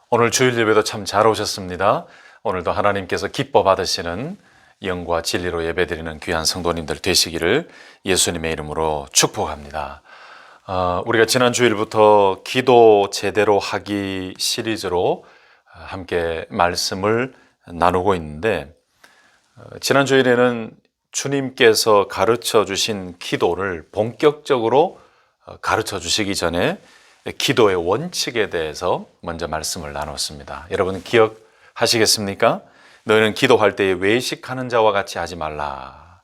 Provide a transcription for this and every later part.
오늘 주일 예배도 참 잘 오셨습니다. 오늘도 하나님께서 기뻐 받으시는 영과 진리로 예배드리는 귀한 성도님들 되시기를 예수님의 이름으로 축복합니다. 우리가 지난 주일부터 기도 제대로 하기 시리즈로 함께 말씀을 나누고 있는데, 지난 주일에는 주님께서 가르쳐 주신 기도를 본격적으로 가르쳐 주시기 전에 기도의 원칙에 대해서 먼저 말씀을 나눴습니다. 여러분 기억하시겠습니까? 너희는 기도할 때에 외식하는 자와 같이 하지 말라.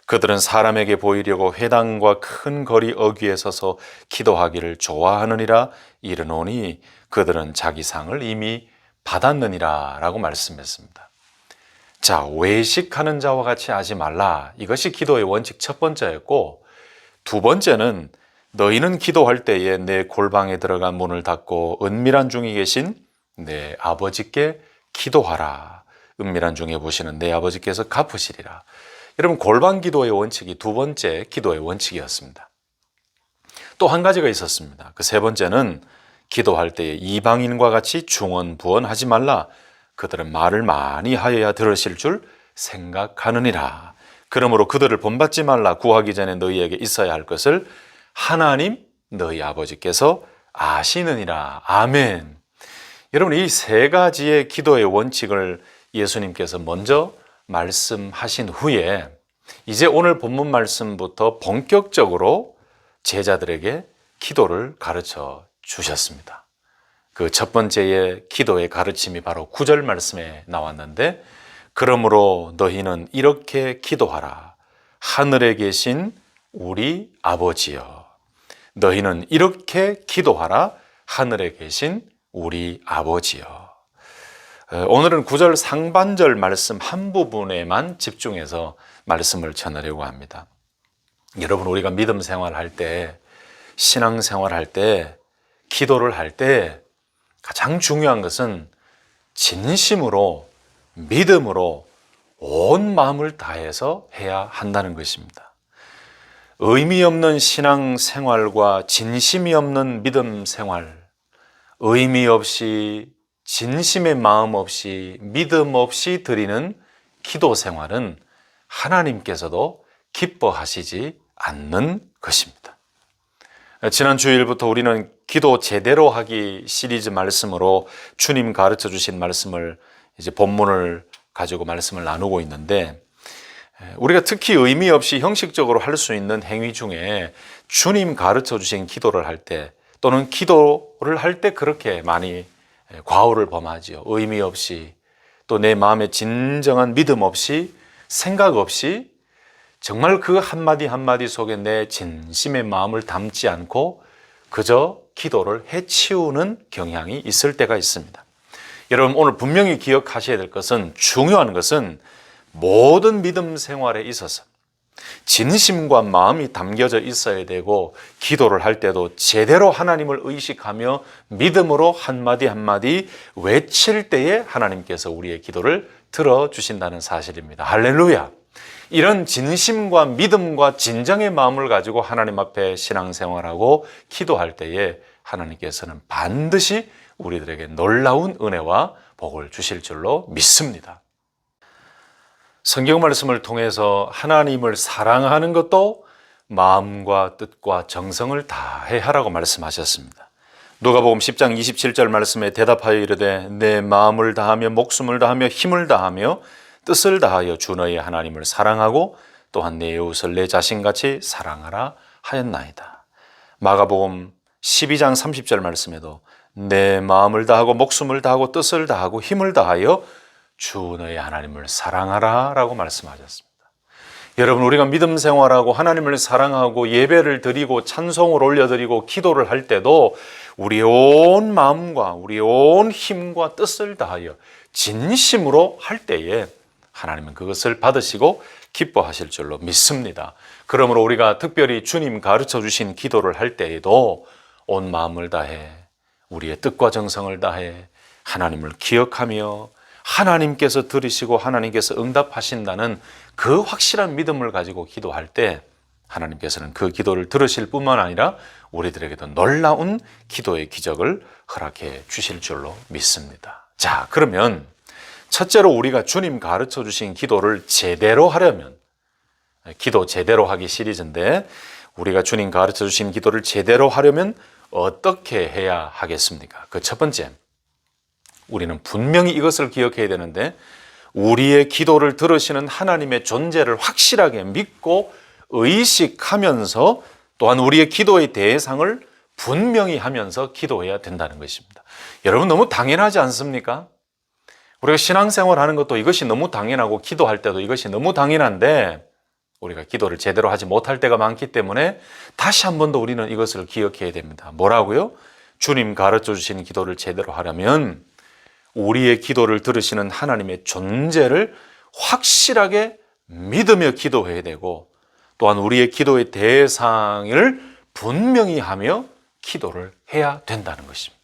그들은 사람에게 보이려고 회당과 큰 거리 어귀에 서서 기도하기를 좋아하느니라 이르노니 그들은 자기 상을 이미 받았느니라 라고 말씀했습니다. 자, 외식하는 자와 같이 하지 말라. 이것이 기도의 원칙 첫 번째였고, 두 번째는 너희는 기도할 때에 내 골방에 들어간 문을 닫고 은밀한 중에 계신 내 아버지께 기도하라. 은밀한 중에 보시는 내 아버지께서 갚으시리라. 여러분, 골방 기도의 원칙이 두 번째 기도의 원칙이었습니다. 또 한 가지가 있었습니다. 그 세 번째는 기도할 때에 이방인과 같이 중언부언하지 말라. 그들은 말을 많이 하여야 들으실 줄 생각하느니라. 그러므로 그들을 본받지 말라. 구하기 전에 너희에게 있어야 할 것을 하나님 너희 아버지께서 아시느니라. 아멘. 여러분, 이 세 가지의 기도의 원칙을 예수님께서 먼저 말씀하신 후에 이제 오늘 본문 말씀부터 본격적으로 제자들에게 기도를 가르쳐 주셨습니다. 그 첫 번째의 기도의 가르침이 바로 9절 말씀에 나왔는데, 그러므로 너희는 이렇게 기도하라. 하늘에 계신 우리 아버지여. 너희는 이렇게 기도하라. 하늘에 계신 우리 아버지여. 오늘은 9절 상반절 말씀 한 부분에만 집중해서 말씀을 전하려고 합니다. 여러분, 우리가 믿음 생활할 때, 신앙 생활할 때, 기도를 할 때 가장 중요한 것은 진심으로, 믿음으로 온 마음을 다해서 해야 한다는 것입니다. 의미 없는 신앙 생활과 진심이 없는 믿음 생활, 의미 없이, 진심의 마음 없이, 믿음 없이 드리는 기도 생활은 하나님께서도 기뻐하시지 않는 것입니다. 지난 주일부터 우리는 기도 제대로 하기 시리즈 말씀으로 주님 가르쳐 주신 말씀을 이제 본문을 가지고 말씀을 나누고 있는데, 우리가 특히 의미 없이 형식적으로 할 수 있는 행위 중에 주님 가르쳐 주신 기도를 할 때, 또는 기도를 할 때 그렇게 많이 과오를 범하지요. 의미 없이, 또 내 마음에 진정한 믿음 없이, 생각 없이, 정말 그 한마디 한마디 속에 내 진심의 마음을 담지 않고 그저 기도를 해치우는 경향이 있을 때가 있습니다. 여러분, 오늘 분명히 기억하셔야 될 것은, 중요한 것은 모든 믿음 생활에 있어서 진심과 마음이 담겨져 있어야 되고, 기도를 할 때도 제대로 하나님을 의식하며 믿음으로 한마디 한마디 외칠 때에 하나님께서 우리의 기도를 들어주신다는 사실입니다. 할렐루야! 이런 진심과 믿음과 진정의 마음을 가지고 하나님 앞에 신앙생활하고 기도할 때에 하나님께서는 반드시 우리들에게 놀라운 은혜와 복을 주실 줄로 믿습니다. 성경 말씀을 통해서 하나님을 사랑하는 것도 마음과 뜻과 정성을 다해 하라고 말씀하셨습니다. 누가복음 10장 27절 말씀에 대답하여 이르되 내 마음을 다하며 목숨을 다하며 힘을 다하며 뜻을 다하여 주 너희 하나님을 사랑하고 또한 내 이웃을 내 자신같이 사랑하라 하였나이다. 마가복음 12장 30절 말씀에도 내 마음을 다하고 목숨을 다하고 뜻을 다하고 힘을 다하여 주 너희 하나님을 사랑하라 라고 말씀하셨습니다. 여러분, 우리가 믿음 생활하고 하나님을 사랑하고 예배를 드리고 찬송을 올려드리고 기도를 할 때도 우리의 온 마음과 우리의 온 힘과 뜻을 다하여 진심으로 할 때에 하나님은 그것을 받으시고 기뻐하실 줄로 믿습니다. 그러므로 우리가 특별히 주님 가르쳐 주신 기도를 할 때에도 온 마음을 다해, 우리의 뜻과 정성을 다해 하나님을 기억하며 하나님께서 들으시고 하나님께서 응답하신다는 그 확실한 믿음을 가지고 기도할 때 하나님께서는 그 기도를 들으실 뿐만 아니라 우리들에게도 놀라운 기도의 기적을 허락해 주실 줄로 믿습니다. 자, 그러면 첫째로 우리가 주님 가르쳐 주신 기도를 제대로 하려면, 기도 제대로 하기 시리즈인데, 우리가 주님 가르쳐 주신 기도를 제대로 하려면 어떻게 해야 하겠습니까? 그 첫 번째, 우리는 분명히 이것을 기억해야 되는데, 우리의 기도를 들으시는 하나님의 존재를 확실하게 믿고 의식하면서, 또한 우리의 기도의 대상을 분명히 하면서 기도해야 된다는 것입니다. 여러분, 너무 당연하지 않습니까? 우리가 신앙생활 하는 것도 이것이 너무 당연하고, 기도할 때도 이것이 너무 당연한데, 우리가 기도를 제대로 하지 못할 때가 많기 때문에 다시 한 번 더 우리는 이것을 기억해야 됩니다. 뭐라고요? 주님 가르쳐 주시는 기도를 제대로 하려면 우리의 기도를 들으시는 하나님의 존재를 확실하게 믿으며 기도해야 되고, 또한 우리의 기도의 대상을 분명히 하며 기도를 해야 된다는 것입니다.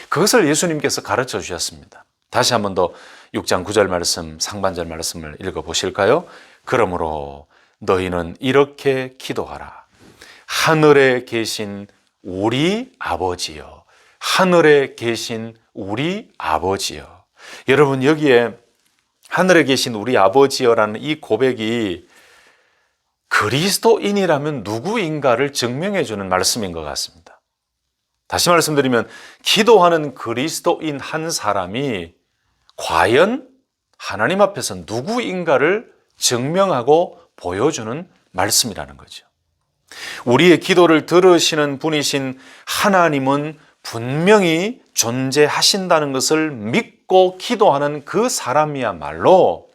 그것을 예수님께서 가르쳐 주셨습니다. 다시 한 번 더 6장 9절 말씀, 상반절 말씀을 읽어보실까요? 그러므로 너희는 이렇게 기도하라. 하늘에 계신 우리 아버지여. 하늘에 계신 우리 아버지여. 여러분, 여기에 하늘에 계신 우리 아버지여라는 이 고백이 그리스도인이라면 누구인가를 증명해 주는 말씀인 것 같습니다. 다시 말씀드리면, 기도하는 그리스도인 한 사람이 과연 하나님 앞에서 누구인가를 증명하고 보여주는 말씀이라는 거죠. 우리의 기도를 들으시는 분이신 하나님은 분명히 존재하신다는 것을 믿고 기도하는 그 사람이야말로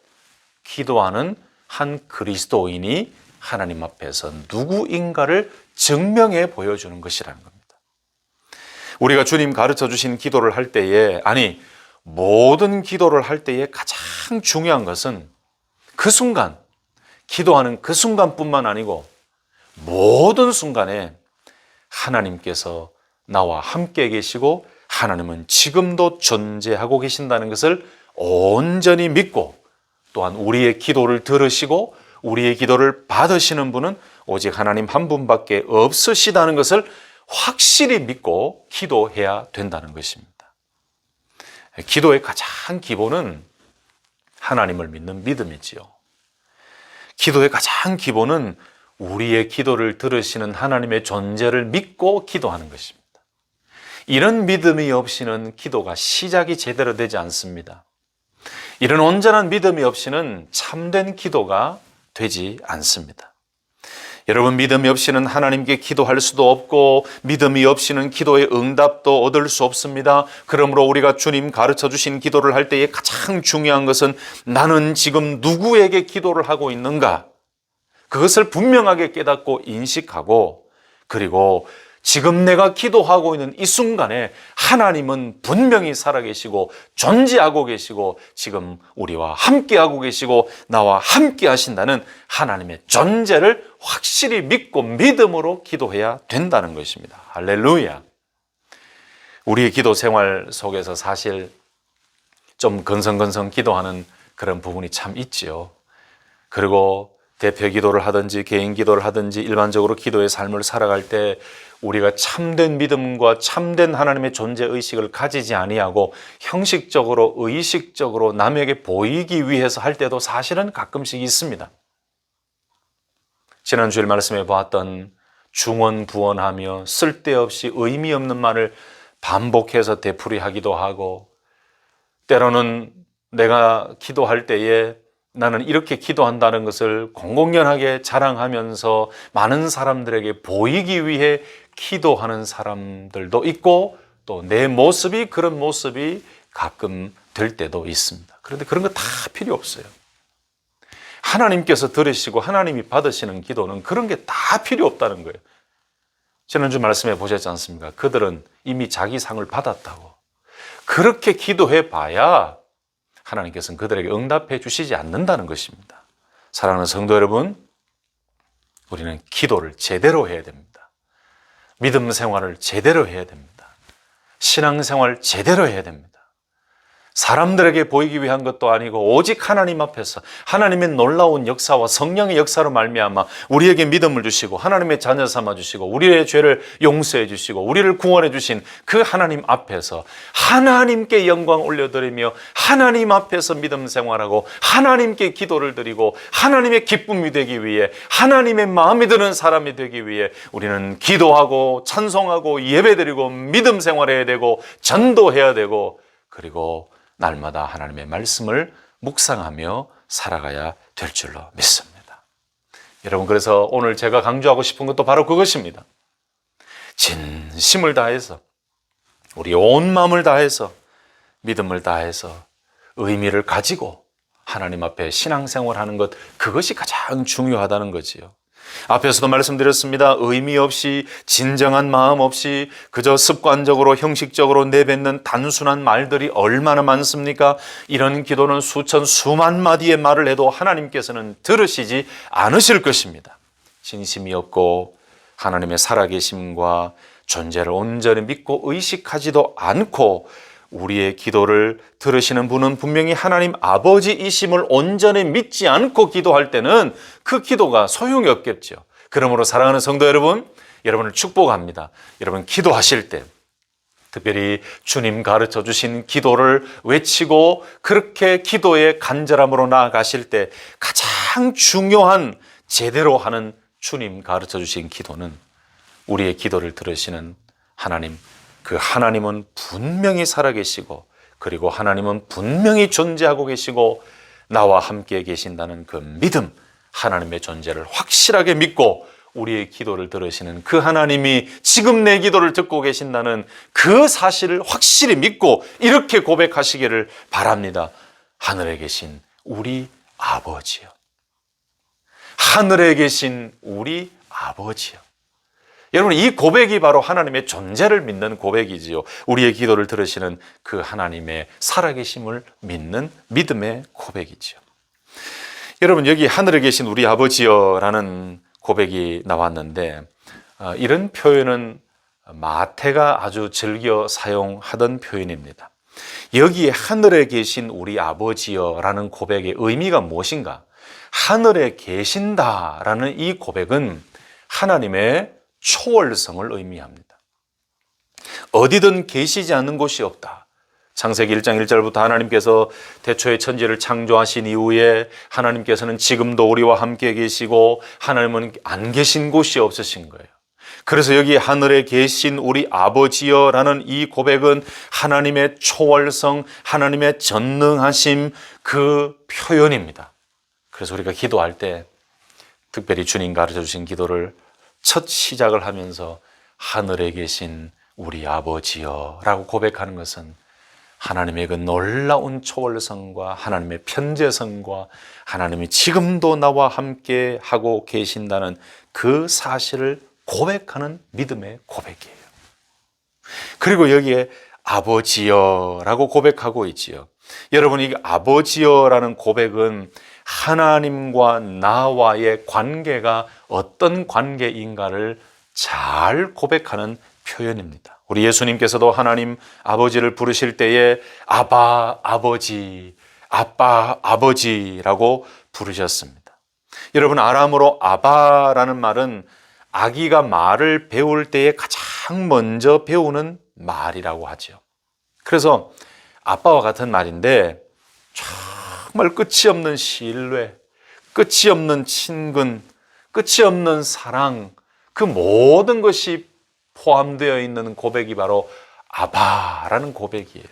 기도하는 한 그리스도인이 하나님 앞에서 누구인가를 증명해 보여주는 것이라는 겁니다. 우리가 주님 가르쳐 주신 기도를 할 때에, 아니, 모든 기도를 할 때에 가장 중요한 것은 그 순간, 기도하는 그 순간뿐만 아니고 모든 순간에 하나님께서 나와 함께 계시고 하나님은 지금도 존재하고 계신다는 것을 온전히 믿고, 또한 우리의 기도를 들으시고 우리의 기도를 받으시는 분은 오직 하나님 한 분밖에 없으시다는 것을 확실히 믿고 기도해야 된다는 것입니다. 기도의 가장 기본은 하나님을 믿는 믿음이지요. 기도의 가장 기본은 우리의 기도를 들으시는 하나님의 존재를 믿고 기도하는 것입니다. 이런 믿음이 없이는 기도가 시작이 제대로 되지 않습니다. 이런 온전한 믿음이 없이는 참된 기도가 되지 않습니다. 여러분, 믿음이 없이는 하나님께 기도할 수도 없고 믿음이 없이는 기도의 응답도 얻을 수 없습니다. 그러므로 우리가 주님 가르쳐 주신 기도를 할 때에 가장 중요한 것은 나는 지금 누구에게 기도를 하고 있는가? 그것을 분명하게 깨닫고 인식하고, 그리고 지금 내가 기도하고 있는 이 순간에 하나님은 분명히 살아계시고 존재하고 계시고 지금 우리와 함께하고 계시고 나와 함께 하신다는 하나님의 존재를 확실히 믿고 믿음으로 기도해야 된다는 것입니다. 할렐루야. 우리의 기도 생활 속에서 사실 좀 건성건성 기도하는 그런 부분이 참 있지요. 그리고 대표 기도를 하든지 개인 기도를 하든지 일반적으로 기도의 삶을 살아갈 때 우리가 참된 믿음과 참된 하나님의 존재 의식을 가지지 아니하고 형식적으로 의식적으로 남에게 보이기 위해서 할 때도 사실은 가끔씩 있습니다. 지난 주일 말씀에 보았던 중언부언하며 쓸데없이 의미 없는 말을 반복해서 되풀이하기도 하고, 때로는 내가 기도할 때에 나는 이렇게 기도한다는 것을 공공연하게 자랑하면서 많은 사람들에게 보이기 위해 기도하는 사람들도 있고, 또 내 모습이 그런 모습이 가끔 될 때도 있습니다. 그런데 그런 거 다 필요 없어요. 하나님께서 들으시고 하나님이 받으시는 기도는 그런 게 다 필요 없다는 거예요. 지난주 말씀에 보셨지 않습니까? 그들은 이미 자기 상을 받았다고. 그렇게 기도해 봐야 하나님께서는 그들에게 응답해 주시지 않는다는 것입니다. 사랑하는 성도 여러분, 우리는 기도를 제대로 해야 됩니다. 믿음 생활을 제대로 해야 됩니다. 신앙 생활 제대로 해야 됩니다. 사람들에게 보이기 위한 것도 아니고 오직 하나님 앞에서 하나님의 놀라운 역사와 성령의 역사로 말미암아 우리에게 믿음을 주시고 하나님의 자녀 삼아 주시고 우리의 죄를 용서해 주시고 우리를 구원해 주신 그 하나님 앞에서 하나님께 영광 올려드리며 하나님 앞에서 믿음 생활하고 하나님께 기도를 드리고 하나님의 기쁨이 되기 위해 하나님의 마음이 드는 사람이 되기 위해 우리는 기도하고 찬송하고 예배드리고 믿음 생활해야 되고 전도해야 되고 그리고 날마다 하나님의 말씀을 묵상하며 살아가야 될 줄로 믿습니다. 여러분, 그래서 오늘 제가 강조하고 싶은 것도 바로 그것입니다. 진심을 다해서 우리 온 마음을 다해서 믿음을 다해서 의미를 가지고 하나님 앞에 신앙생활하는 것, 그것이 가장 중요하다는 거지요. 앞에서도 말씀드렸습니다. 의미 없이 진정한 마음 없이 그저 습관적으로 형식적으로 내뱉는 단순한 말들이 얼마나 많습니까? 이런 기도는 수만 마디의 말을 해도 하나님께서는 들으시지 않으실 것입니다. 진심이 없고 하나님의 살아계심과 존재를 온전히 믿고 의식하지도 않고 우리의 기도를 들으시는 분은 분명히 하나님 아버지이심을 온전히 믿지 않고 기도할 때는 그 기도가 소용이 없겠죠. 그러므로 사랑하는 성도 여러분, 여러분을 축복합니다. 여러분 기도하실 때 특별히 주님 가르쳐 주신 기도를 외치고 그렇게 기도의 간절함으로 나아가실 때 가장 중요한 제대로 하는 주님 가르쳐 주신 기도는 우리의 기도를 들으시는 하나님, 그 하나님은 분명히 살아계시고 그리고 하나님은 분명히 존재하고 계시고 나와 함께 계신다는 그 믿음, 하나님의 존재를 확실하게 믿고 우리의 기도를 들으시는 그 하나님이 지금 내 기도를 듣고 계신다는 그 사실을 확실히 믿고 이렇게 고백하시기를 바랍니다. 하늘에 계신 우리 아버지요. 하늘에 계신 우리 아버지요. 여러분, 이 고백이 바로 하나님의 존재를 믿는 고백이지요. 우리의 기도를 들으시는 그 하나님의 살아계심을 믿는 믿음의 고백이지요. 여러분, 여기 하늘에 계신 우리 아버지여라는 고백이 나왔는데 이런 표현은 마태가 아주 즐겨 사용하던 표현입니다. 여기에 하늘에 계신 우리 아버지여라는 고백의 의미가 무엇인가? 하늘에 계신다라는 이 고백은 하나님의 초월성을 의미합니다. 어디든 계시지 않는 곳이 없다. 창세기 1장 1절부터 하나님께서 태초에 천지를 창조하신 이후에 하나님께서는 지금도 우리와 함께 계시고 하나님은 안 계신 곳이 없으신 거예요. 그래서 여기 하늘에 계신 우리 아버지여라는 이 고백은 하나님의 초월성, 하나님의 전능하심 그 표현입니다. 그래서 우리가 기도할 때 특별히 주님 가르쳐 주신 기도를 첫 시작을 하면서 하늘에 계신 우리 아버지여 라고 고백하는 것은 하나님의 그 놀라운 초월성과 하나님의 편재성과 하나님이 지금도 나와 함께 하고 계신다는 그 사실을 고백하는 믿음의 고백이에요. 그리고 여기에 아버지여라고 고백하고 있지요. 여러분, 이 아버지여라는 고백은 하나님과 나와의 관계가 어떤 관계인가를 잘 고백하는 표현입니다. 우리 예수님께서도 하나님 아버지를 부르실 때에 아바 아버지, 아빠 아버지라고 부르셨습니다. 여러분, 아람어로 아바라는 말은 아기가 말을 배울 때에 가장 먼저 배우는 말이라고 하죠. 그래서 아빠와 같은 말인데 정말 끝이 없는 신뢰, 끝이 없는 친근, 끝이 없는 사랑, 그 모든 것이 포함되어 있는 고백이 바로 아바라는 고백이에요.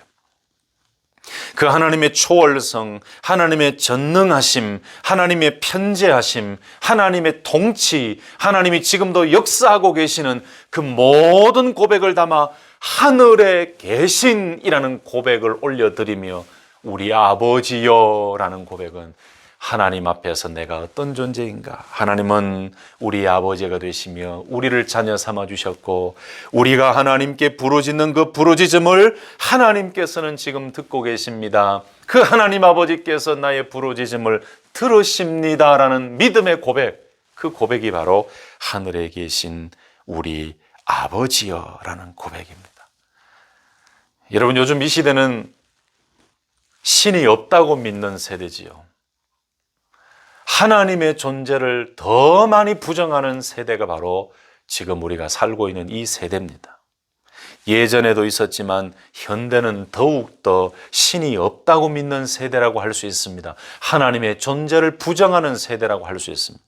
그 하나님의 초월성, 하나님의 전능하심, 하나님의 편재하심, 하나님의 통치, 하나님이 지금도 역사하고 계시는 그 모든 고백을 담아 하늘에 계신이라는 고백을 올려드리며 우리 아버지여라는 고백은 하나님 앞에서 내가 어떤 존재인가? 하나님은 우리 아버지가 되시며 우리를 자녀 삼아 주셨고 우리가 하나님께 부르짖는 그 부르짖음을 하나님께서는 지금 듣고 계십니다. 그 하나님 아버지께서 나의 부르짖음을 들으십니다라는 믿음의 고백, 그 고백이 바로 하늘에 계신 우리 아버지여라는 고백입니다. 여러분, 요즘 이 시대는 신이 없다고 믿는 세대지요. 하나님의 존재를 더 많이 부정하는 세대가 바로 지금 우리가 살고 있는 이 세대입니다. 예전에도 있었지만 현대는 더욱더 신이 없다고 믿는 세대라고 할 수 있습니다. 하나님의 존재를 부정하는 세대라고 할 수 있습니다.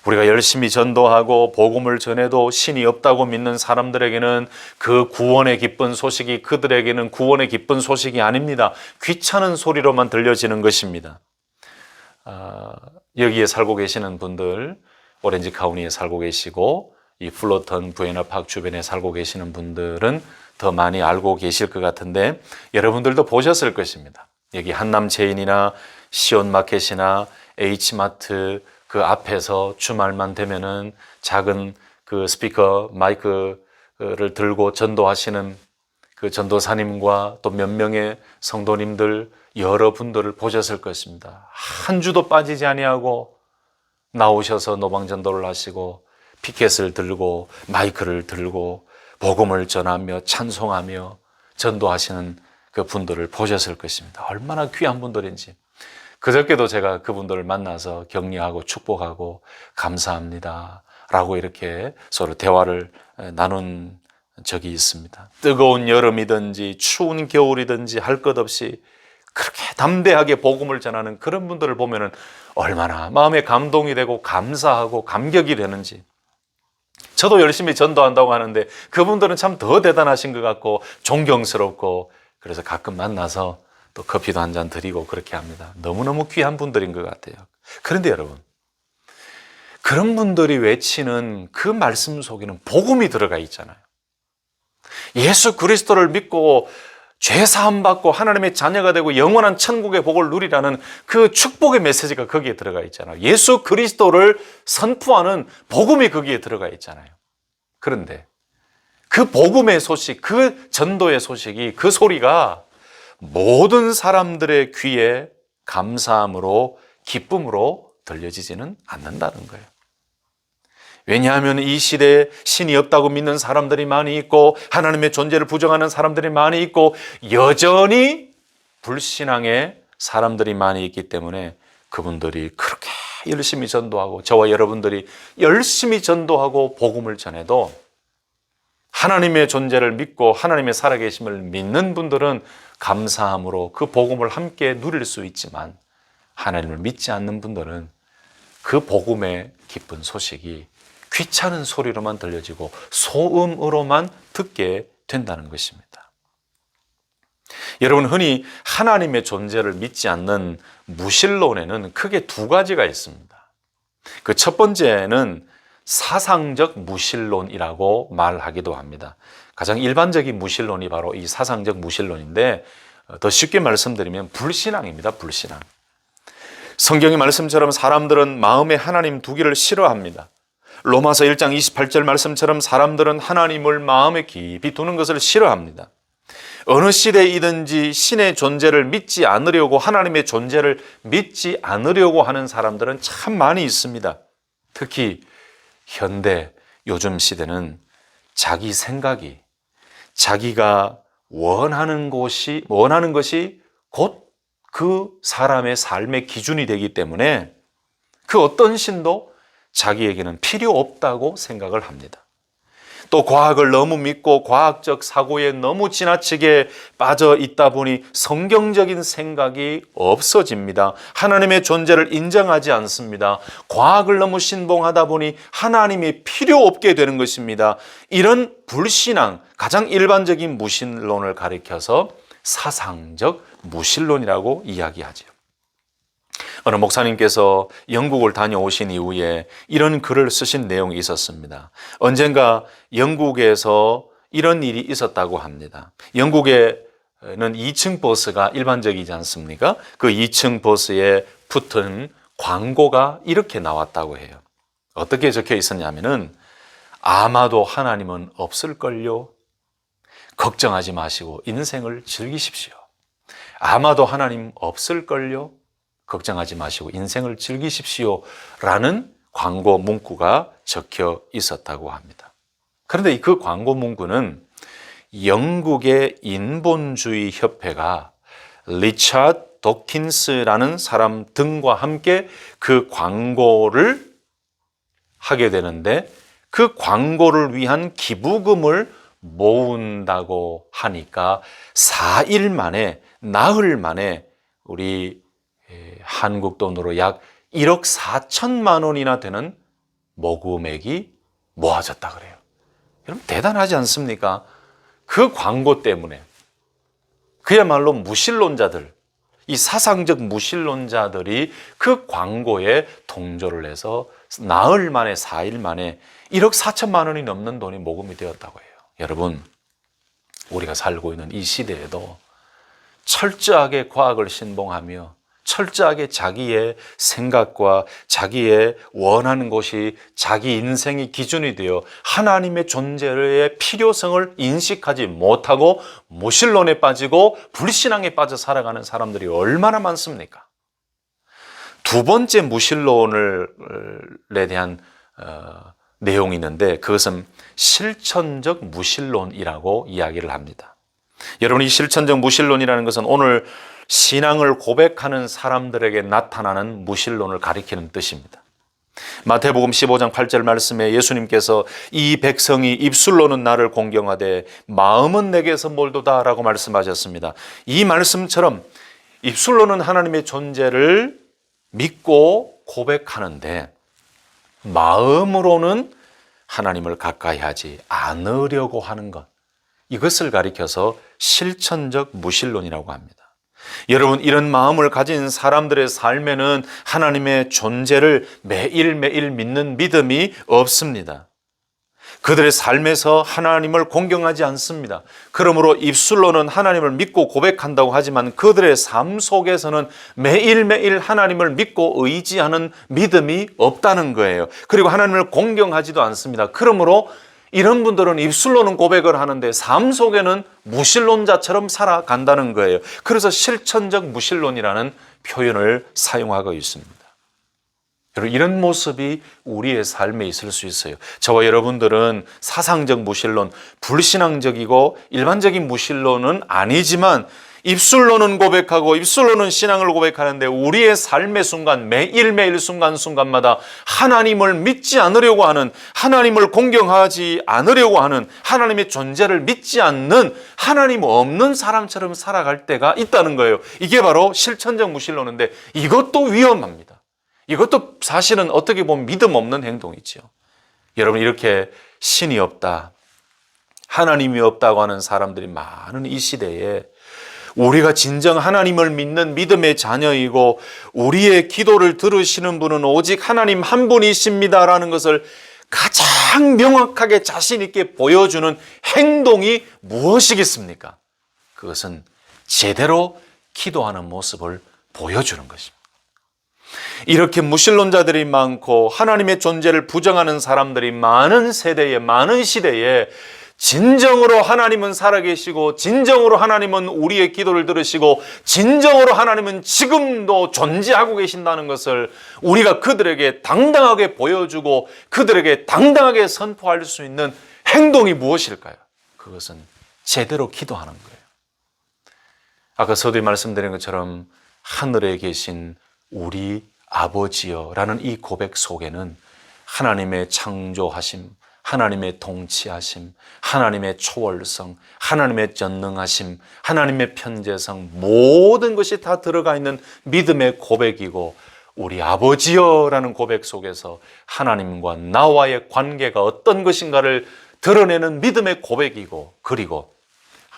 우리가 열심히 전도하고 복음을 전해도 신이 없다고 믿는 사람들에게는 그 구원의 기쁜 소식이 그들에게는 구원의 기쁜 소식이 아닙니다. 귀찮은 소리로만 들려지는 것입니다. 여기에 살고 계시는 분들, 오렌지 카운티에 살고 계시고 이 플로턴 부에너팍 주변에 살고 계시는 분들은 더 많이 알고 계실 것 같은데 여러분들도 보셨을 것입니다. 여기 한남체인이나 시온마켓이나 H마트 그 앞에서 주말만 되면은 작은 그 스피커 마이크를 들고 전도하시는 그 전도사님과 또 몇 명의 성도님들 여러분들을 보셨을 것입니다. 한 주도 빠지지 아니하고 나오셔서 노방전도를 하시고 피켓을 들고 마이크를 들고 복음을 전하며 찬송하며 전도하시는 그 분들을 보셨을 것입니다. 얼마나 귀한 분들인지. 그저께도 제가 그분들을 만나서 격려하고 축복하고 감사합니다 라고 이렇게 서로 대화를 나눈 적이 있습니다. 뜨거운 여름이든지 추운 겨울이든지 할 것 없이 그렇게 담대하게 복음을 전하는 그런 분들을 보면은 얼마나 마음에 감동이 되고 감사하고 감격이 되는지. 저도 열심히 전도한다고 하는데 그분들은 참 더 대단하신 것 같고 존경스럽고 그래서 가끔 만나서 또 커피도 한 잔 드리고 그렇게 합니다. 너무너무 귀한 분들인 것 같아요. 그런데 여러분, 그런 분들이 외치는 그 말씀 속에는 복음이 들어가 있잖아요. 예수 그리스도를 믿고 죄 사함 받고 하나님의 자녀가 되고 영원한 천국의 복을 누리라는 그 축복의 메시지가 거기에 들어가 있잖아요. 예수 그리스도를 선포하는 복음이 거기에 들어가 있잖아요. 그런데 그 복음의 소식, 그 전도의 소식이, 그 소리가 모든 사람들의 귀에 감사함으로 기쁨으로 들려지지는 않는다는 거예요. 왜냐하면 이 시대에 신이 없다고 믿는 사람들이 많이 있고 하나님의 존재를 부정하는 사람들이 많이 있고 여전히 불신앙의 사람들이 많이 있기 때문에 그분들이 그렇게 열심히 전도하고 저와 여러분들이 열심히 전도하고 복음을 전해도 하나님의 존재를 믿고 하나님의 살아계심을 믿는 분들은 감사함으로 그 복음을 함께 누릴 수 있지만 하나님을 믿지 않는 분들은 그 복음의 기쁜 소식이 귀찮은 소리로만 들려지고 소음으로만 듣게 된다는 것입니다. 여러분, 흔히 하나님의 존재를 믿지 않는 무신론에는 크게 두 가지가 있습니다. 그 첫 번째는 사상적 무신론이라고 말하기도 합니다. 가장 일반적인 무신론이 바로 이 사상적 무신론인데 더 쉽게 말씀드리면 불신앙입니다. 불신앙. 성경의 말씀처럼 사람들은 마음에 하나님 두기를 싫어합니다. 로마서 1장 28절 말씀처럼 사람들은 하나님을 마음에 깊이 두는 것을 싫어합니다. 어느 시대이든지 신의 존재를 믿지 않으려고 하나님의 존재를 믿지 않으려고 하는 사람들은 참 많이 있습니다. 특히 현대 요즘 시대는 자기 생각이 자기가 원하는 것이 곧 그 사람의 삶의 기준이 되기 때문에 그 어떤 신도 자기에게는 필요 없다고 생각을 합니다. 또 과학을 너무 믿고 과학적 사고에 너무 지나치게 빠져 있다 보니 성경적인 생각이 없어집니다. 하나님의 존재를 인정하지 않습니다. 과학을 너무 신봉하다 보니 하나님이 필요 없게 되는 것입니다. 이런 불신앙, 가장 일반적인 무신론을 가리켜서 사상적 무신론이라고 이야기하죠. 어느 목사님께서 영국을 다녀오신 이후에 이런 글을 쓰신 내용이 있었습니다. 언젠가 영국에서 이런 일이 있었다고 합니다. 영국에는 2층 버스가 일반적이지 않습니까? 그 2층 버스에 붙은 광고가 이렇게 나왔다고 해요. 어떻게 적혀 있었냐면은 아마도 하나님은 없을걸요. 걱정하지 마시고 인생을 즐기십시오. 아마도 하나님 없을걸요. 걱정하지 마시고 인생을 즐기십시오 라는 광고 문구가 적혀 있었다고 합니다. 그런데 그 광고 문구는 영국의 인본주의 협회가 리차드 도킨스라는 사람 등과 함께 그 광고를 하게 되는데, 그 광고를 위한 기부금을 모은다고 하니까 4일 만에, 나흘 만에 우리 한국 돈으로 약 1억 4천만 원이나 되는 모금액이 모아졌다 그래요. 여러분 대단하지 않습니까? 그 광고 때문에 그야말로 무신론자들, 이 사상적 무신론자들이 그 광고에 동조를 해서 나흘 만에, 4일 만에 1억 4천만 원이 넘는 돈이 모금이 되었다고 해요. 여러분, 우리가 살고 있는 이 시대에도 철저하게 과학을 신봉하며 철저하게 자기의 생각과 자기의 원하는 것이 자기 인생의 기준이 되어 하나님의 존재의 필요성을 인식하지 못하고 무신론에 빠지고 불신앙에 빠져 살아가는 사람들이 얼마나 많습니까? 두 번째 무신론에 대한 내용이 있는데, 그것은 실천적 무신론이라고 이야기를 합니다. 여러분, 이 실천적 무신론이라는 것은 오늘 신앙을 고백하는 사람들에게 나타나는 무신론을 가리키는 뜻입니다. 마태복음 15장 8절 말씀에 예수님께서 이 백성이 입술로는 나를 공경하되 마음은 내게서 멀도다 라고 말씀하셨습니다. 이 말씀처럼 입술로는 하나님의 존재를 믿고 고백하는데 마음으로는 하나님을 가까이 하지 않으려고 하는 것, 이것을 가리켜서 실천적 무신론이라고 합니다. 여러분, 이런 마음을 가진 사람들의 삶에는 하나님의 존재를 매일매일 믿는 믿음이 없습니다. 그들의 삶에서 하나님을 공경하지 않습니다. 그러므로 입술로는 하나님을 믿고 고백한다고 하지만 그들의 삶 속에서는 매일매일 하나님을 믿고 의지하는 믿음이 없다는 거예요. 그리고 하나님을 공경하지도 않습니다. 그러므로 이런 분들은 입술로는 고백을 하는데 삶 속에는 무신론자처럼 살아간다는 거예요. 그래서 실천적 무신론이라는 표현을 사용하고 있습니다. 여러분, 이런 모습이 우리의 삶에 있을 수 있어요. 저와 여러분들은 사상적 무신론, 불신앙적이고 일반적인 무신론은 아니지만 입술로는 고백하고 입술로는 신앙을 고백하는데 우리의 삶의 순간, 매일매일 순간순간마다 하나님을 믿지 않으려고 하는, 하나님을 공경하지 않으려고 하는, 하나님의 존재를 믿지 않는, 하나님 없는 사람처럼 살아갈 때가 있다는 거예요. 이게 바로 실천적 무신론인데 이것도 위험합니다. 이것도 사실은 어떻게 보면 믿음 없는 행동이죠. 여러분, 이렇게 신이 없다, 하나님이 없다고 하는 사람들이 많은 이 시대에 우리가 진정 하나님을 믿는 믿음의 자녀이고 우리의 기도를 들으시는 분은 오직 하나님 한 분이십니다라는 것을 가장 명확하게 자신 있게 보여주는 행동이 무엇이겠습니까? 그것은 제대로 기도하는 모습을 보여주는 것입니다. 이렇게 무신론자들이 많고 하나님의 존재를 부정하는 사람들이 많은 세대에, 많은 시대에 진정으로 하나님은 살아계시고 진정으로 하나님은 우리의 기도를 들으시고 진정으로 하나님은 지금도 존재하고 계신다는 것을 우리가 그들에게 당당하게 보여주고 그들에게 당당하게 선포할 수 있는 행동이 무엇일까요? 그것은 제대로 기도하는 거예요. 아까 서두에 말씀드린 것처럼 하늘에 계신 우리 아버지여라는 이 고백 속에는 하나님의 창조하심, 하나님의 통치하심, 하나님의 초월성, 하나님의 전능하심, 하나님의 편재성, 모든 것이 다 들어가 있는 믿음의 고백이고, 우리 아버지여라는 고백 속에서 하나님과 나와의 관계가 어떤 것인가를 드러내는 믿음의 고백이고, 그리고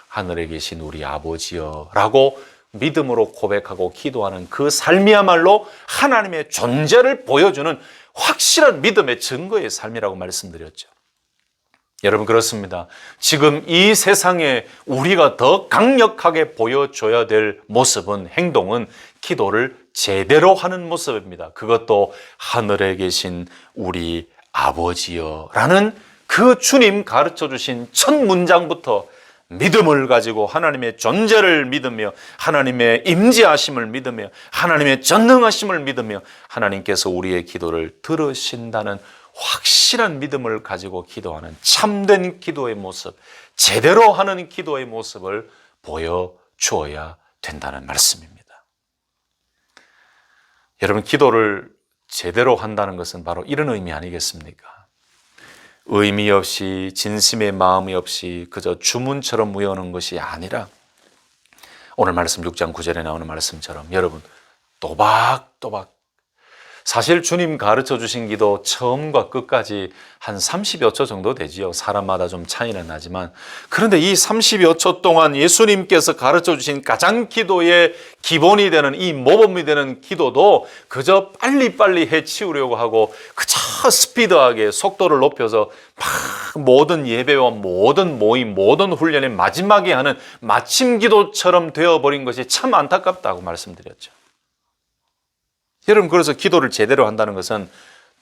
하늘에 계신 우리 아버지여라고 믿음으로 고백하고 기도하는 그 삶이야말로 하나님의 존재를 보여주는 확실한 믿음의 증거의 삶이라고 말씀드렸죠. 여러분, 그렇습니다. 지금 이 세상에 우리가 더 강력하게 보여줘야 될 모습은, 행동은 기도를 제대로 하는 모습입니다. 그것도 하늘에 계신 우리 아버지여라는 그 주님 가르쳐 주신 첫 문장부터 믿음을 가지고 하나님의 존재를 믿으며 하나님의 임재하심을 믿으며 하나님의 전능하심을 믿으며 하나님께서 우리의 기도를 들으신다는 확실한 믿음을 가지고 기도하는 참된 기도의 모습, 제대로 하는 기도의 모습을 보여주어야 된다는 말씀입니다. 여러분, 기도를 제대로 한다는 것은 바로 이런 의미 아니겠습니까? 의미 없이, 진심의 마음이 없이 그저 주문처럼 외우는 것이 아니라 오늘 말씀 6장 9절에 나오는 말씀처럼 여러분, 또박또박, 사실 주님 가르쳐 주신 기도 처음과 끝까지 한 30여 초 정도 되지요. 사람마다 좀 차이는 나지만, 그런데 이 30여 초 동안 예수님께서 가르쳐 주신 가장 기도의 기본이 되는, 이 모범이 되는 기도도 그저 빨리빨리 해치우려고 하고 그저 스피드하게 속도를 높여서 막 모든 예배와 모든 모임, 모든 훈련의 마지막에 하는 마침 기도처럼 되어버린 것이 참 안타깝다고 말씀드렸죠. 여러분, 그래서 기도를 제대로 한다는 것은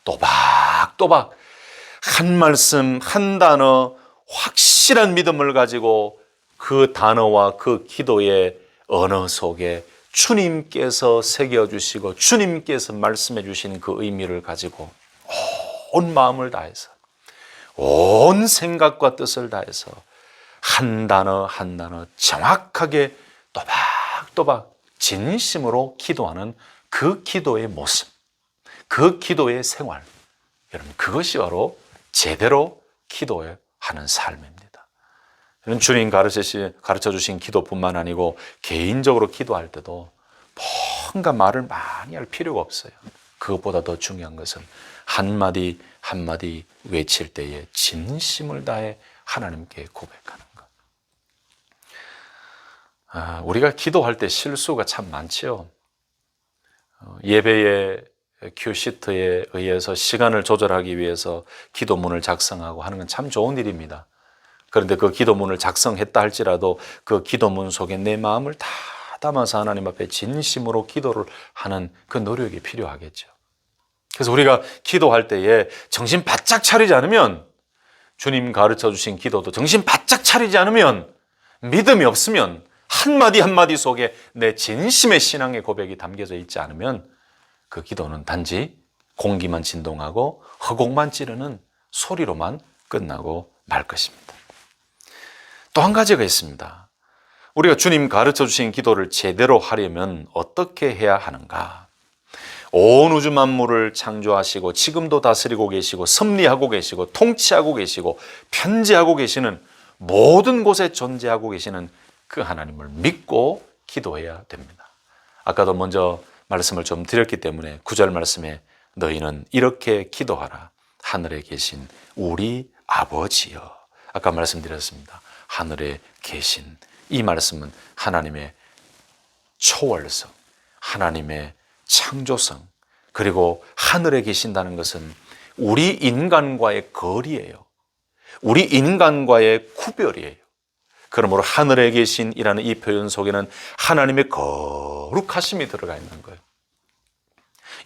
또박또박 한 말씀, 한 단어, 확실한 믿음을 가지고 그 단어와 그 기도의 언어 속에 주님께서 새겨주시고 주님께서 말씀해 주신 그 의미를 가지고 온 마음을 다해서, 온 생각과 뜻을 다해서 한 단어 한 단어 정확하게 또박또박 진심으로 기도하는 그 기도의 모습, 그 기도의 생활, 여러분, 그것이 바로 제대로 기도하는 삶입니다. 주님 가르쳐 주신 기도뿐만 아니고 개인적으로 기도할 때도 뭔가 말을 많이 할 필요가 없어요. 그것보다 더 중요한 것은 한마디 한마디 외칠 때에 진심을 다해 하나님께 고백하는 것. 우리가 기도할 때 실수가 참 많죠. 예배의 큐시트에 의해서 시간을 조절하기 위해서 기도문을 작성하고 하는 건 참 좋은 일입니다. 그런데 그 기도문을 작성했다 할지라도 그 기도문 속에 내 마음을 다 담아서 하나님 앞에 진심으로 기도를 하는 그 노력이 필요하겠죠. 그래서 우리가 기도할 때에 정신 바짝 차리지 않으면, 주님 가르쳐 주신 기도도 정신 바짝 차리지 않으면, 믿음이 없으면, 한마디 한마디 속에 내 진심의 신앙의 고백이 담겨져 있지 않으면 그 기도는 단지 공기만 진동하고 허공만 찌르는 소리로만 끝나고 말 것입니다. 또 한 가지가 있습니다. 우리가 주님 가르쳐 주신 기도를 제대로 하려면 어떻게 해야 하는가? 온 우주 만물을 창조하시고 지금도 다스리고 계시고 섭리하고 계시고 통치하고 계시고 편지하고 계시는, 모든 곳에 존재하고 계시는 그 하나님을 믿고 기도해야 됩니다. 아까도 먼저 말씀을 좀 드렸기 때문에 9절 말씀에 너희는 이렇게 기도하라. 하늘에 계신 우리 아버지여. 아까 말씀드렸습니다. 하늘에 계신, 이 말씀은 하나님의 초월성, 하나님의 창조성, 그리고 하늘에 계신다는 것은 우리 인간과의 거리예요. 우리 인간과의 구별이에요. 그러므로 하늘에 계신이라는 이 표현 속에는 하나님의 거룩하심이 들어가 있는 거예요.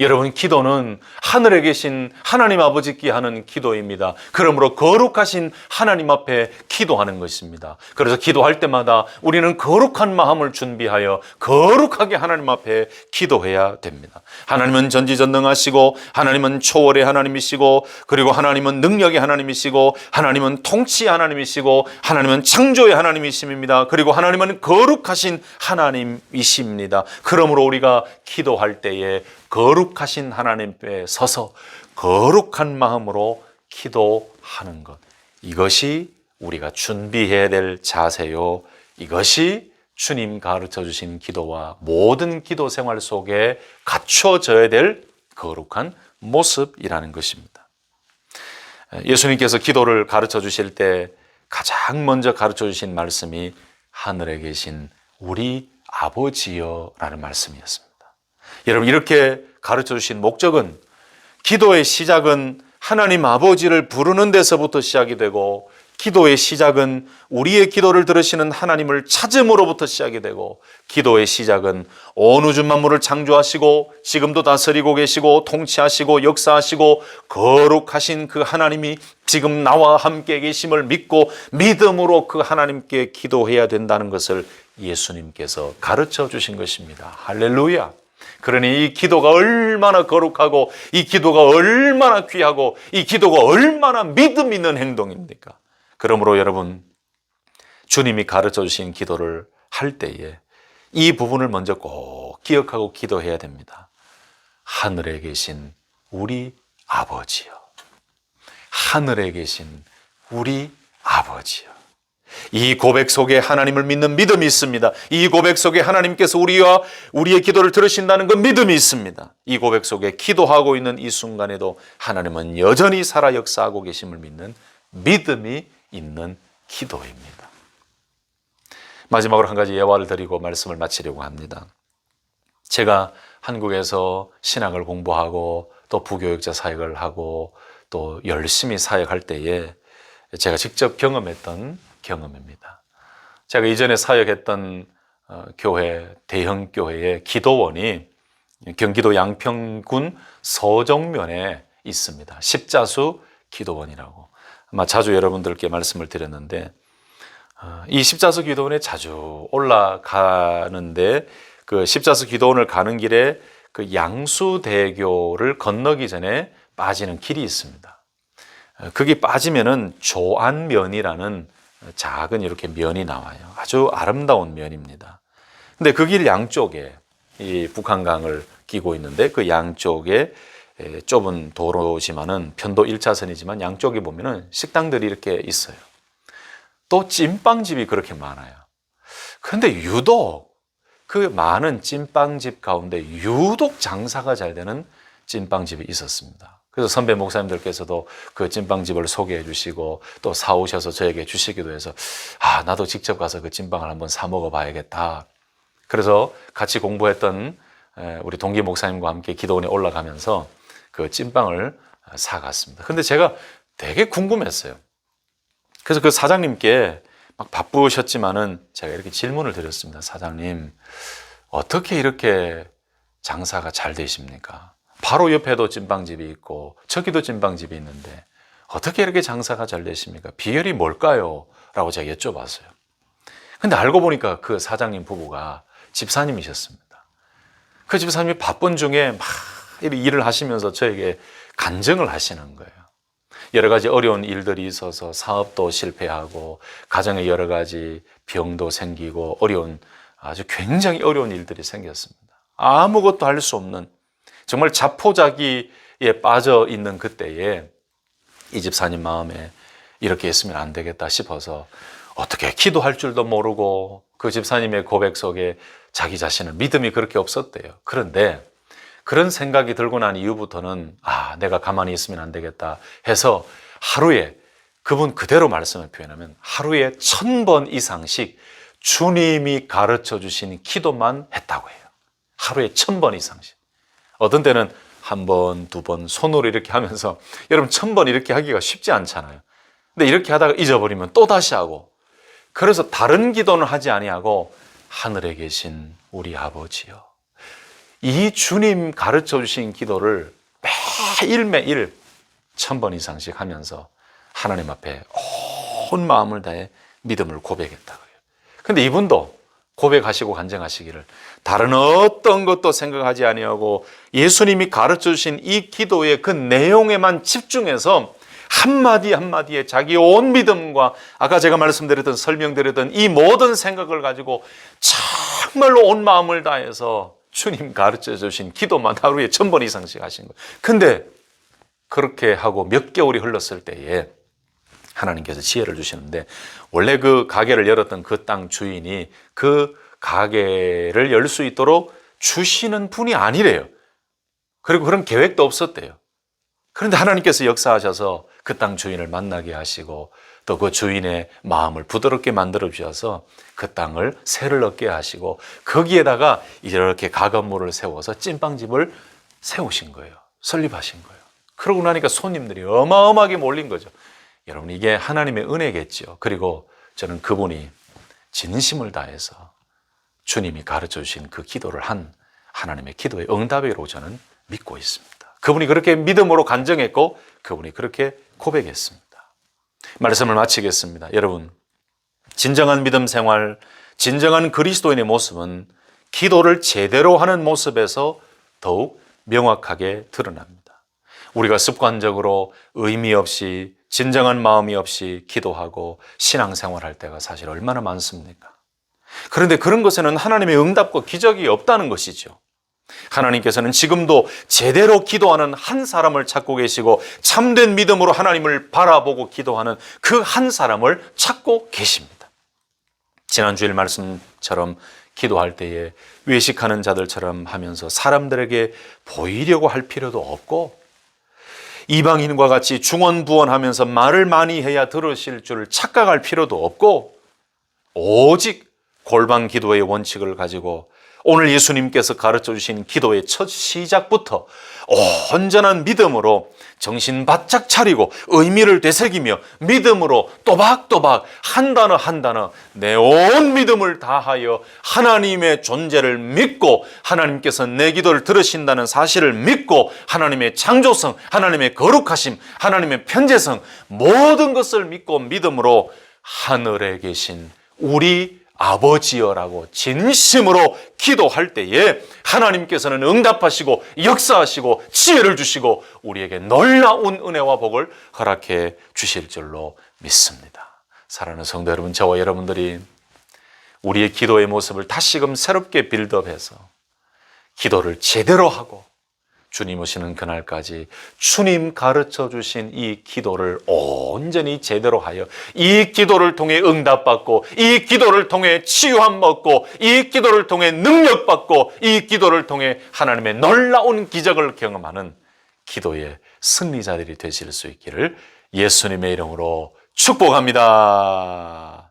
여러분, 기도는 하늘에 계신 하나님 아버지께 하는 기도입니다. 그러므로 거룩하신 하나님 앞에 기도하는 것입니다. 그래서 기도할 때마다 우리는 거룩한 마음을 준비하여 거룩하게 하나님 앞에 기도해야 됩니다. 하나님은 전지전능하시고 하나님은 초월의 하나님이시고, 그리고 하나님은 능력의 하나님이시고, 하나님은 통치의 하나님이시고, 하나님은 창조의 하나님이십니다. 그리고 하나님은 거룩하신 하나님이십니다. 그러므로 우리가 기도할 때에 거룩하신 하나님 앞에 서서 거룩한 마음으로 기도하는 것, 이것이 우리가 준비해야 될 자세요. 이것이 주님 가르쳐 주신 기도와 모든 기도 생활 속에 갖춰져야 될 거룩한 모습이라는 것입니다. 예수님께서 기도를 가르쳐 주실 때 가장 먼저 가르쳐 주신 말씀이 하늘에 계신 우리 아버지여 라는 말씀이었습니다. 여러분, 이렇게 가르쳐 주신 목적은, 기도의 시작은 하나님 아버지를 부르는 데서부터 시작이 되고, 기도의 시작은 우리의 기도를 들으시는 하나님을 찾음으로부터 시작이 되고, 기도의 시작은 온 우주 만물을 창조하시고 지금도 다스리고 계시고 통치하시고 역사하시고 거룩하신 그 하나님이 지금 나와 함께 계심을 믿고 믿음으로 그 하나님께 기도해야 된다는 것을 예수님께서 가르쳐 주신 것입니다. 할렐루야. 그러니 이 기도가 얼마나 거룩하고, 이 기도가 얼마나 귀하고, 이 기도가 얼마나 믿음 있는 행동입니까? 그러므로 여러분, 주님이 가르쳐 주신 기도를 할 때에 이 부분을 먼저 꼭 기억하고 기도해야 됩니다. 하늘에 계신 우리 아버지요. 하늘에 계신 우리 아버지요. 이 고백 속에 하나님을 믿는 믿음이 있습니다. 이 고백 속에 하나님께서 우리의 기도를 들으신다는 그 믿음이 있습니다. 이 고백 속에 기도하고 있는 이 순간에도 하나님은 여전히 살아 역사하고 계심을 믿는 믿음이 있는 기도입니다. 마지막으로 한 가지 예화를 드리고 말씀을 마치려고 합니다. 제가 한국에서 신학을 공부하고 또 부교육자 사역을 하고 또 열심히 사역할 때에 제가 직접 경험했던 경험입니다. 제가 이전에 사역했던 교회, 대형 교회의 기도원이 경기도 양평군 서정면에 있습니다. 십자수 기도원이라고 아마 자주 여러분들께 말씀을 드렸는데, 이 십자수 기도원에 자주 올라가는데 그 십자수 기도원을 가는 길에 그 양수대교를 건너기 전에 빠지는 길이 있습니다. 거기 빠지면은 조안면이라는 작은 이렇게 면이 나와요. 아주 아름다운 면입니다. 근데 그 길 양쪽에 이 북한강을 끼고 있는데 그 양쪽에 좁은 도로지만은 편도 1차선이지만 양쪽에 보면은 식당들이 이렇게 있어요. 또 찐빵집이 그렇게 많아요. 그런데 유독 그 많은 찐빵집 가운데 유독 장사가 잘 되는 찐빵집이 있었습니다. 그래서 선배 목사님들께서도 그 찐빵집을 소개해 주시고 또 사오셔서 저에게 주시기도 해서 나도 직접 가서 그 찐빵을 한번 사 먹어 봐야겠다. 그래서 같이 공부했던 우리 동기 목사님과 함께 기도원에 올라가면서 그 찐빵을 사갔습니다. 근데 제가 되게 궁금했어요. 그래서 그 사장님께 막 바쁘셨지만은 제가 이렇게 질문을 드렸습니다. 사장님, 어떻게 이렇게 장사가 잘 되십니까? 바로 옆에도 찐빵집이 있고 저기도 찐빵집이 있는데 어떻게 이렇게 장사가 잘 되십니까? 비결이 뭘까요? 라고 제가 여쭤봤어요. 근데 알고 보니까 그 사장님 부부가 집사님이셨습니다. 그 집사님이 바쁜 중에 막 일을 하시면서 저에게 간증을 하시는 거예요. 여러 가지 어려운 일들이 있어서 사업도 실패하고 가정에 여러 가지 병도 생기고 아주 굉장히 어려운 일들이 생겼습니다. 아무것도 할 수 없는 정말 자포자기에 빠져 있는 그때에 이 집사님 마음에 이렇게 했으면 안 되겠다 싶어서 어떻게 기도할 줄도 모르고 그 집사님의 고백 속에 자기 자신은 믿음이 그렇게 없었대요. 그런데 그런 생각이 들고 난 이후부터는 내가 가만히 있으면 안 되겠다 해서 하루에 그분 그대로 말씀을 표현하면 하루에 1000번 이상씩 주님이 가르쳐 주신 기도만 했다고 해요. 하루에 1000번 이상씩. 어떤 때는 1번, 2번 손으로 이렇게 하면서 여러분 1000번 이렇게 하기가 쉽지 않잖아요. 근데 이렇게 하다가 잊어버리면 또 다시 하고 그래서 다른 기도는 하지 아니하고 하늘에 계신 우리 아버지요. 이 주님 가르쳐 주신 기도를 매일 1000번 이상씩 하면서 하나님 앞에 온 마음을 다해 믿음을 고백했다고요. 근데 이분도 고백하시고 간증하시기를 다른 어떤 것도 생각하지 아니하고 예수님이 가르쳐 주신 이 기도의 그 내용에만 집중해서 한마디 한마디에 자기 온 믿음과 아까 제가 말씀드렸던 설명드렸던 이 모든 생각을 가지고 정말로 온 마음을 다해서 주님 가르쳐 주신 기도만 하루에 1000번 이상씩 하신 거예요. 근데 그렇게 하고 몇 개월이 흘렀을 때에 하나님께서 지혜를 주시는데 원래 그 가게를 열었던 그 땅 주인이 그 가게를 열 수 있도록 주시는 분이 아니래요. 그리고 그런 계획도 없었대요. 그런데 하나님께서 역사하셔서 그 땅 주인을 만나게 하시고 또 그 주인의 마음을 부드럽게 만들어 주셔서 그 땅을 세를 얻게 하시고 거기에다가 이렇게 가건물을 세워서 찐빵집을 세우신 거예요. 설립하신 거예요. 그러고 나니까 손님들이 어마어마하게 몰린 거죠. 여러분 이게 하나님의 은혜겠죠. 그리고 저는 그분이 진심을 다해서 주님이 가르쳐 주신 그 기도를 한 하나님의 기도의 응답이라고 저는 믿고 있습니다. 그분이 그렇게 믿음으로 간증했고 그분이 그렇게 고백했습니다. 말씀을 마치겠습니다. 여러분 진정한 믿음 생활, 진정한 그리스도인의 모습은 기도를 제대로 하는 모습에서 더욱 명확하게 드러납니다. 우리가 습관적으로 의미 없이 진정한 마음이 없이 기도하고 신앙생활할 때가 사실 얼마나 많습니까? 그런데 그런 것에는 하나님의 응답과 기적이 없다는 것이죠. 하나님께서는 지금도 제대로 기도하는 한 사람을 찾고 계시고 참된 믿음으로 하나님을 바라보고 기도하는 그 한 사람을 찾고 계십니다. 지난 주일 말씀처럼 기도할 때에 외식하는 자들처럼 하면서 사람들에게 보이려고 할 필요도 없고, 이방인과 같이 중언부언하면서 말을 많이 해야 들으실 줄 착각할 필요도 없고, 오직 골방 기도의 원칙을 가지고 오늘 예수님께서 가르쳐 주신 기도의 첫 시작부터 온전한 믿음으로 정신 바짝 차리고 의미를 되새기며 믿음으로 또박또박 한 단어 한 단어 내 온 믿음을 다하여 하나님의 존재를 믿고, 하나님께서 내 기도를 들으신다는 사실을 믿고, 하나님의 창조성, 하나님의 거룩하심, 하나님의 편재성, 모든 것을 믿고 믿음으로 하늘에 계신 우리 아버지여라고 진심으로 기도할 때에 하나님께서는 응답하시고 역사하시고 지혜를 주시고 우리에게 놀라운 은혜와 복을 허락해 주실 줄로 믿습니다. 사랑하는 성도 여러분, 저와 여러분들이 우리의 기도의 모습을 다시금 새롭게 빌드업해서 기도를 제대로 하고 주님 오시는 그날까지 주님 가르쳐 주신 이 기도를 온전히 제대로 하여 이 기도를 통해 응답받고, 이 기도를 통해 치유함 받고, 이 기도를 통해 능력받고, 이 기도를 통해 하나님의 놀라운 기적을 경험하는 기도의 승리자들이 되실 수 있기를 예수님의 이름으로 축복합니다.